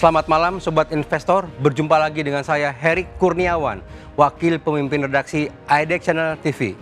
Selamat malam Sobat Investor, berjumpa lagi dengan saya Herik Kurniawan, Wakil Pemimpin Redaksi IDEX Channel TV.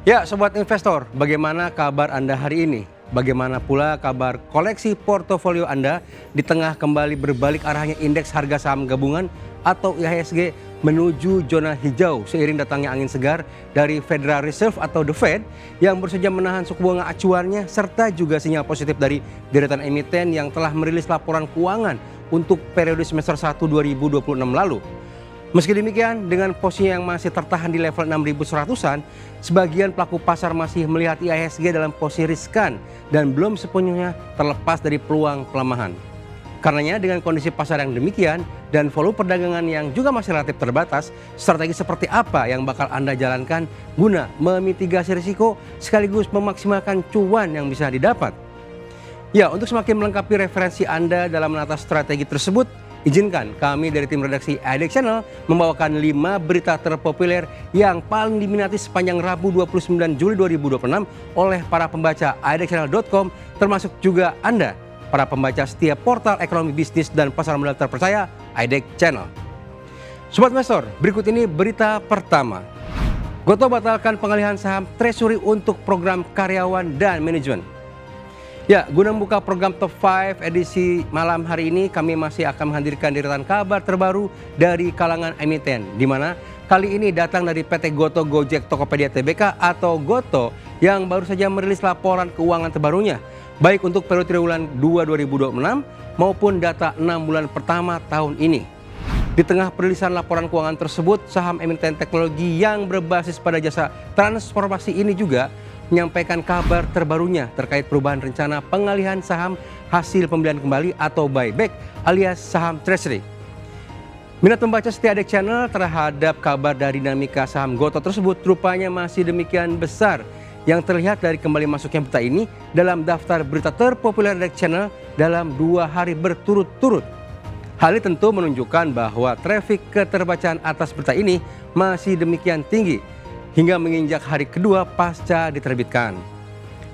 Ya Sobat Investor, bagaimana kabar Anda hari ini? Bagaimana pula kabar koleksi portofolio Anda di tengah kembali berbalik arahnya indeks harga saham gabungan atau IHSG menuju zona hijau seiring datangnya angin segar dari Federal Reserve atau The Fed yang baru saja menahan suku bunga acuannya serta juga sinyal positif dari deretan emiten yang telah merilis laporan keuangan untuk periode semester 1 2026 lalu. Meski demikian, dengan posisi yang masih tertahan di level 6.100-an, sebagian pelaku pasar masih melihat IHSG dalam posisi riskan dan belum sepenuhnya terlepas dari peluang pelemahan. Karenanya dengan kondisi pasar yang demikian dan volume perdagangan yang juga masih relatif terbatas, strategi seperti apa yang bakal Anda jalankan guna memitigasi risiko sekaligus memaksimalkan cuan yang bisa didapat? Ya, untuk semakin melengkapi referensi Anda dalam menata strategi tersebut, izinkan kami dari tim redaksi IDEX Channel membawakan 5 berita terpopuler yang paling diminati sepanjang Rabu 29 Juli 2026 oleh para pembaca idexchannel.com, termasuk juga Anda, para pembaca setiap portal ekonomi bisnis dan pasar modal terpercaya IDEX Channel. Sobat Investor, berikut ini berita pertama. Gotoh batalkan pengalihan saham Treasury untuk program karyawan dan manajemen. Ya, guna membuka program Top 5 edisi malam hari ini, kami masih akan menghadirkan deretan kabar terbaru dari kalangan emiten, di mana kali ini datang dari PT Gotoh Gojek Tokopedia Tbk atau Gotoh yang baru saja merilis laporan keuangan terbarunya, baik untuk periode triwulan 2 2026 maupun data 6 bulan pertama tahun ini. Di tengah perilisan laporan keuangan tersebut, saham emiten teknologi yang berbasis pada jasa transformasi ini juga menyampaikan kabar terbarunya terkait perubahan rencana pengalihan saham hasil pembelian kembali atau buyback alias saham treasury. Minat membaca setia IDEX Channel terhadap kabar dari dinamika saham Gotoh tersebut rupanya masih demikian besar yang terlihat dari kembali masuknya berita ini dalam daftar berita terpopuler IDEX Channel dalam 2 hari berturut-turut. Hal ini tentu menunjukkan bahwa trafik keterbacaan atas berita ini masih demikian tinggi hingga menginjak hari kedua pasca diterbitkan.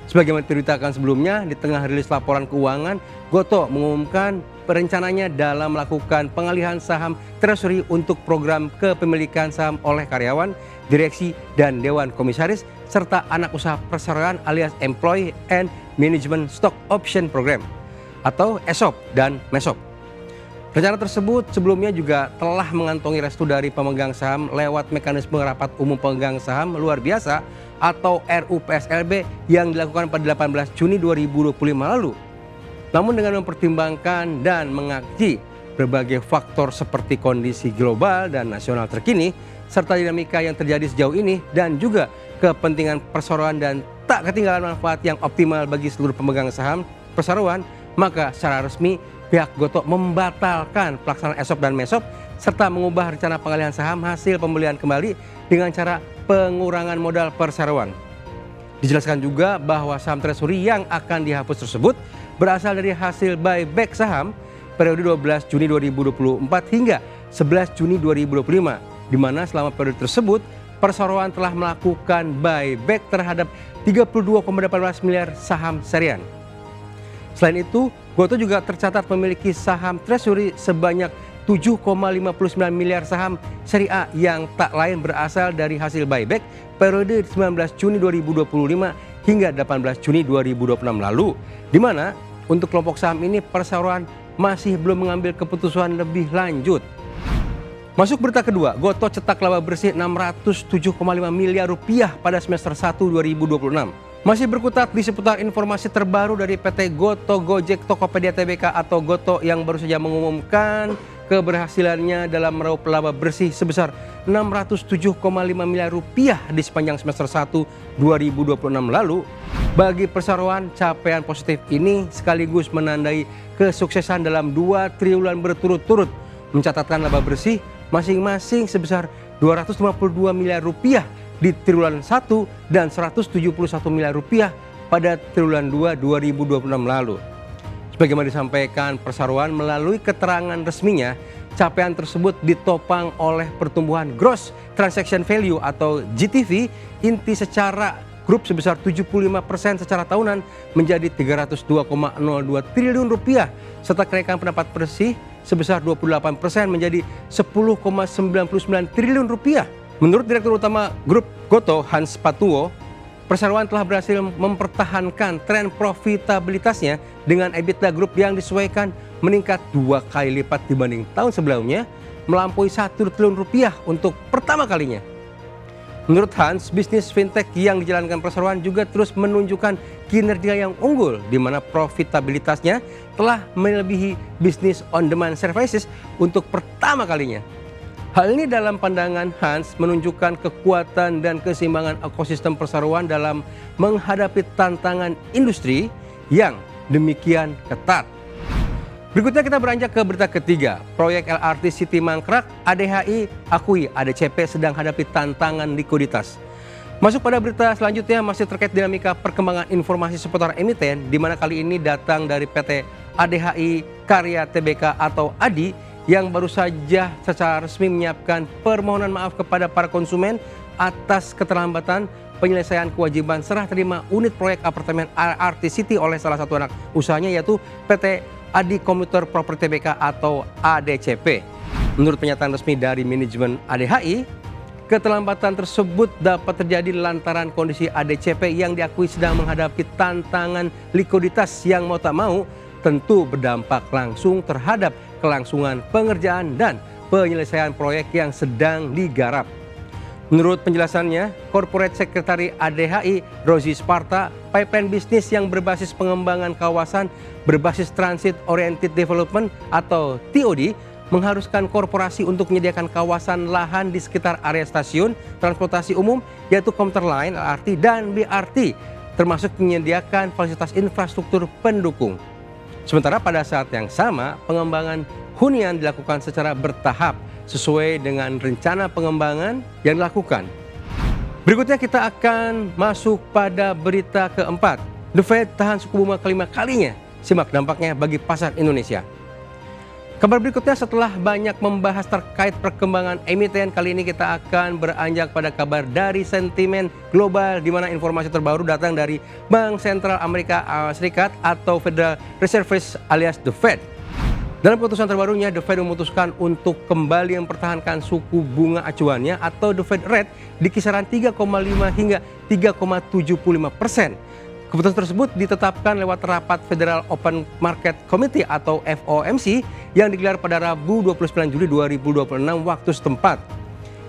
Sebagaimana diberitakan sebelumnya, di tengah rilis laporan keuangan, Gotoh mengumumkan perencananya dalam melakukan pengalihan saham treasury untuk program kepemilikan saham oleh karyawan, direksi, dan dewan komisaris, serta anak usaha perseroan alias Employee and Management Stock Option Program atau ESOP dan MESOP. Rencana tersebut sebelumnya juga telah mengantongi restu dari pemegang saham lewat mekanisme rapat umum pemegang saham luar biasa atau RUPSLB yang dilakukan pada 18 Juni 2025 lalu. Namun dengan mempertimbangkan dan mengaji berbagai faktor seperti kondisi global dan nasional terkini, serta dinamika yang terjadi sejauh ini dan juga kepentingan perseroan dan tak ketinggalan manfaat yang optimal bagi seluruh pemegang saham perseroan, maka secara resmi pihak Gotoh membatalkan pelaksanaan ESOP dan MESOP serta mengubah rencana pengalihan saham hasil pembelian kembali dengan cara pengurangan modal perseroan. Dijelaskan juga bahwa saham treasury yang akan dihapus tersebut berasal dari hasil buyback saham periode 12 Juni 2024 hingga 11 Juni 2025, di mana selama periode tersebut perseroan telah melakukan buyback terhadap 32,18 miliar saham serian. Selain itu, Gotoh juga tercatat memiliki saham treasury sebanyak 7,59 miliar saham seri A yang tak lain berasal dari hasil buyback periode 19 Juni 2025 hingga 18 Juni 2026 lalu, di mana untuk kelompok saham ini perseroan masih belum mengambil keputusan lebih lanjut. Masuk berita kedua, Gotoh cetak laba bersih 607,5 miliar rupiah pada semester 1 2026. Masih berkutat di seputar informasi terbaru dari PT Gotoh Gojek Tokopedia Tbk atau Gotoh yang baru saja mengumumkan keberhasilannya dalam meraup laba bersih sebesar 607,5 miliar rupiah di sepanjang semester 1 2026 lalu. Bagi perseroan, capaian positif ini sekaligus menandai kesuksesan dalam 2 triwulan berturut-turut mencatatkan laba bersih masing-masing sebesar 252 miliar rupiah di triwulan 1 dan 171 miliar rupiah pada triwulan 2 2026 lalu. Sebagaimana disampaikan perseroan melalui keterangan resminya, capaian tersebut ditopang oleh pertumbuhan gross transaction value atau GTV inti secara grup sebesar 75% secara tahunan menjadi 302,02 triliun rupiah serta kenaikan pendapat bersih sebesar 28% menjadi 10,99 triliun rupiah. Menurut Direktur Utama Grup Gotoh Hans Patuwo, perseroan telah berhasil mempertahankan tren profitabilitasnya dengan EBITDA grup yang disesuaikan meningkat 2 kali lipat dibanding tahun sebelumnya, melampaui 1 triliun rupiah untuk pertama kalinya. Menurut Hans, bisnis fintech yang dijalankan perseroan juga terus menunjukkan kinerja yang unggul, di mana profitabilitasnya telah melebihi bisnis on-demand services untuk pertama kalinya. Hal ini dalam pandangan Hans menunjukkan kekuatan dan keseimbangan ekosistem perseroan dalam menghadapi tantangan industri yang demikian ketat. Berikutnya kita beranjak ke berita ketiga. Proyek LRT City Mangkrak, ADHI akui ADCP sedang hadapi tantangan likuiditas. Masuk pada berita selanjutnya masih terkait dinamika perkembangan informasi seputar emiten, di mana kali ini datang dari PT ADHI Karya Tbk atau ADI yang baru saja secara resmi menyiapkan permohonan maaf kepada para konsumen atas keterlambatan penyelesaian kewajiban serah terima unit proyek apartemen LRT City oleh salah satu anak usahanya, yaitu PT ADI Komuter Property Tbk atau ADCP. Menurut pernyataan resmi dari manajemen ADHI, keterlambatan tersebut dapat terjadi lantaran kondisi ADCP yang diakui sedang menghadapi tantangan likuiditas yang mau tak mau tentu berdampak langsung terhadap kelangsungan pengerjaan dan penyelesaian proyek yang sedang digarap. Menurut penjelasannya, Corporate Secretary ADHI Rozi Sparta, pipeline bisnis yang berbasis pengembangan kawasan berbasis Transit Oriented Development atau TOD mengharuskan korporasi untuk menyediakan kawasan lahan di sekitar area stasiun transportasi umum, yaitu komuter lain, LRT dan BRT, termasuk menyediakan fasilitas infrastruktur pendukung. Sementara pada saat yang sama, pengembangan hunian dilakukan secara bertahap sesuai dengan rencana pengembangan yang dilakukan. Berikutnya kita akan masuk pada berita keempat. The Fed tahan suku bunga kelima kalinya. Simak dampaknya bagi pasar Indonesia. Kabar berikutnya setelah banyak membahas terkait perkembangan emiten, kali ini kita akan beranjak pada kabar dari sentimen global, di mana informasi terbaru datang dari Bank Sentral Amerika Serikat atau Federal Reserve alias The Fed. Dalam keputusan terbarunya, The Fed memutuskan untuk kembali mempertahankan suku bunga acuannya atau The Fed Rate di kisaran 3,5 hingga 3,75%. Keputusan tersebut ditetapkan lewat rapat Federal Open Market Committee atau FOMC yang digelar pada Rabu 29 Juli 2026 waktu setempat.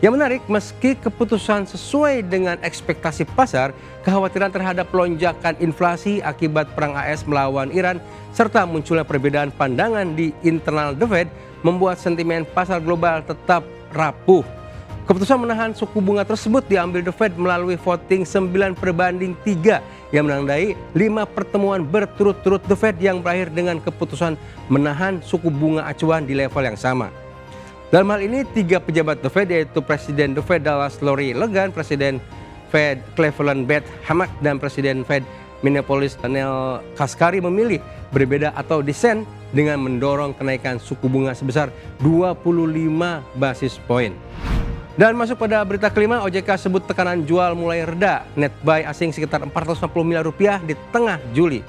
Yang menarik, meski keputusan sesuai dengan ekspektasi pasar, kekhawatiran terhadap lonjakan inflasi akibat perang AS melawan Iran serta munculnya perbedaan pandangan di internal The Fed membuat sentimen pasar global tetap rapuh. Keputusan menahan suku bunga tersebut diambil The Fed melalui voting 9/3 yang menandai 5 pertemuan berturut-turut The Fed yang berakhir dengan keputusan menahan suku bunga acuan di level yang sama. Dalam hal ini, 3 pejabat The Fed, yaitu Presiden The Fed Dallas Lori Legan, Presiden Fed Cleveland Beth Hammack, dan Presiden Fed Minneapolis Neil Kaskari memilih berbeda atau dissent dengan mendorong kenaikan suku bunga sebesar 25 basis poin. Dan masuk pada berita kelima, OJK sebut tekanan jual mulai reda, net buy asing sekitar 450 miliar rupiah di tengah Juli.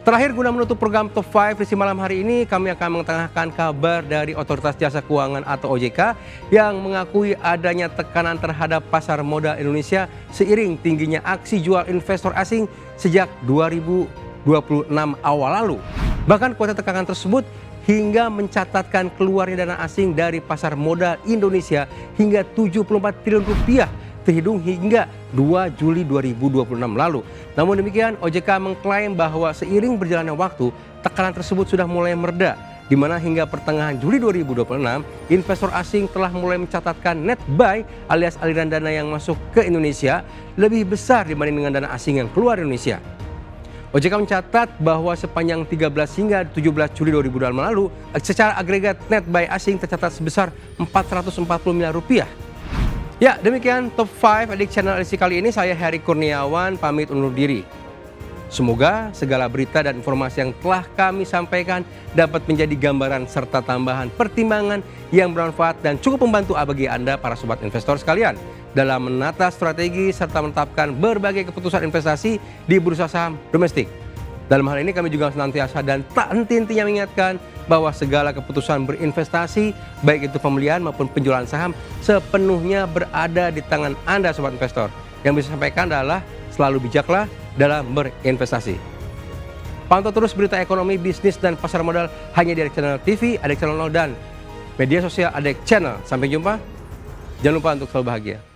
Terakhir, guna menutup program Top 5 di malam hari ini, kami akan mengetengahkan kabar dari Otoritas Jasa Keuangan atau OJK yang mengakui adanya tekanan terhadap pasar modal Indonesia seiring tingginya aksi jual investor asing sejak 2026 awal lalu. Bahkan kuota tekanan tersebut hingga mencatatkan keluarnya dana asing dari pasar modal Indonesia hingga 74 triliun rupiah terhitung hingga 2 Juli 2026 lalu. Namun demikian, OJK mengklaim bahwa seiring berjalannya waktu, tekanan tersebut sudah mulai mereda, di mana hingga pertengahan Juli 2026, investor asing telah mulai mencatatkan net buy alias aliran dana yang masuk ke Indonesia lebih besar dibanding dengan dana asing yang keluar Indonesia. OJK mencatat bahwa sepanjang 13 hingga 17 Juli 2026 lalu, secara agregat net buy asing tercatat sebesar 440 miliar rupiah. Ya, demikian Top 5 Edik Channel edisi kali ini. Saya Heri Kurniawan, pamit undur diri. Semoga segala berita dan informasi yang telah kami sampaikan dapat menjadi gambaran serta tambahan pertimbangan yang bermanfaat dan cukup membantu bagi Anda para sobat investor sekalian dalam menata strategi serta menetapkan berbagai keputusan investasi di bursa saham domestik. Dalam hal ini kami juga senantiasa dan tak henti-hentinya mengingatkan bahwa segala keputusan berinvestasi, baik itu pembelian maupun penjualan saham, sepenuhnya berada di tangan Anda Sobat Investor. Yang bisa saya sampaikan adalah selalu bijaklah dalam berinvestasi. Pantau terus berita ekonomi, bisnis, dan pasar modal hanya di ADEK Channel TV, ADEK Channel 0, dan media sosial ADEK Channel. Sampai jumpa, jangan lupa untuk selalu bahagia.